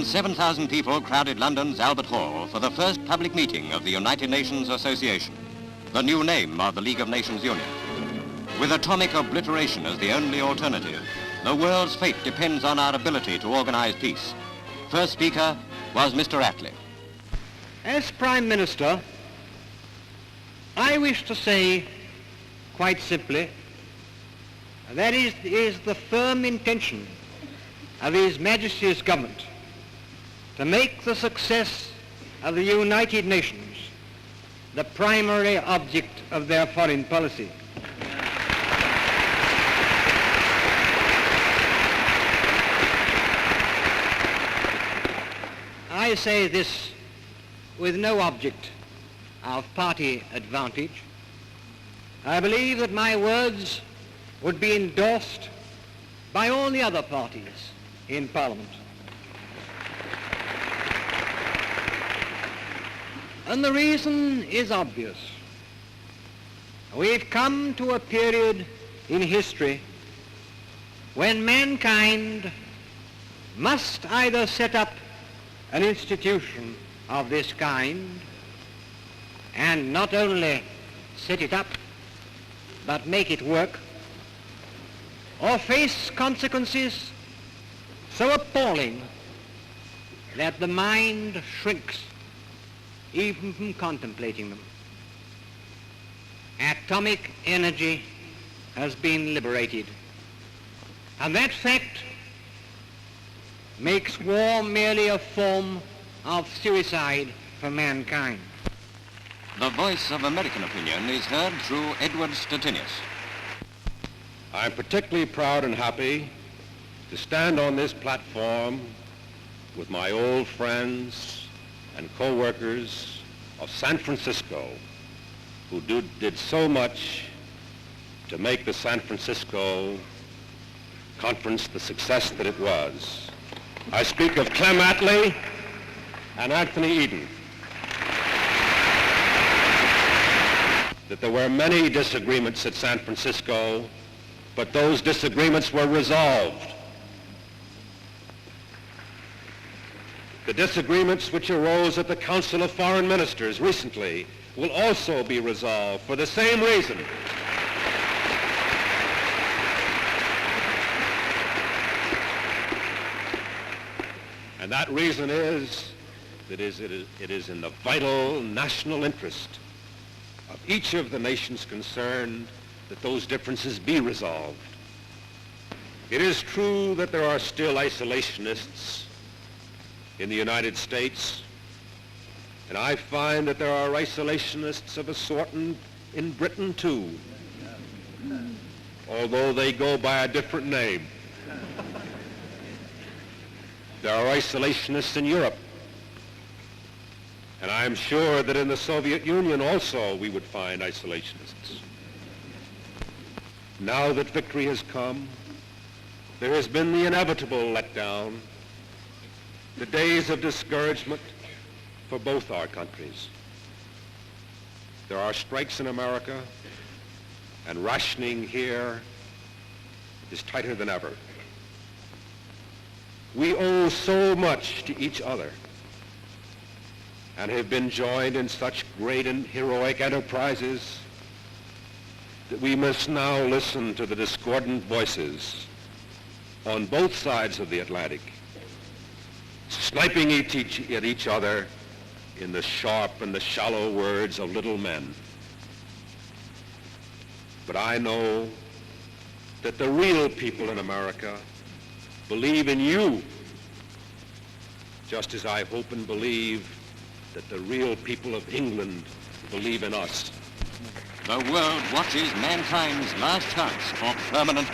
than 7,000 people crowded London's Albert Hall for the first public meeting of the United Nations Association, the new name of the League of Nations Union. With atomic obliteration as the only alternative, the world's fate depends on our ability to organize peace. First speaker was Mr. Attlee. As Prime Minister, I wish to say quite simply that it is the firm intention of His Majesty's government to make the success of the United Nations the primary object of their foreign policy. I say this with no object of party advantage. I believe that my words would be endorsed by all the other parties in Parliament. And the reason is obvious. We've come to a period in history when mankind must either set up an institution of this kind and not only set it up but make it work, or face consequences so appalling that the mind shrinks even from contemplating them. Atomic energy has been liberated, and that fact makes war merely a form of suicide for mankind. The voice of American opinion is heard through Edward Stettinius. I'm particularly proud and happy to stand on this platform with my old friends and co-workers of San Francisco who did so much to make the San Francisco conference the success that it was. I speak of Clement Attlee and Anthony Eden. That there were many disagreements at San Francisco, but those disagreements were resolved. The disagreements which arose at the Council of Foreign Ministers recently will also be resolved for the same reason. And that reason is that it is in the vital national interest of each of the nations concerned that those differences be resolved. It is true that there are still isolationists in the United States, and I find that there are isolationists of a sort in Britain too, although they go by a different name. There are isolationists in Europe, and I am sure that in the Soviet Union also we would find isolationists. Now that victory has come, there has been the inevitable letdown, the days of discouragement for both our countries. There are strikes in America, and rationing here is tighter than ever. We owe so much to each other and have been joined in such great and heroic enterprises that we must now listen to the discordant voices on both sides of the Atlantic, sniping at each other in the sharp and the shallow words of little men. But I know that the real people in America believe in you, just as I hope and believe that the real people of England believe in us. The world watches mankind's last chance for permanent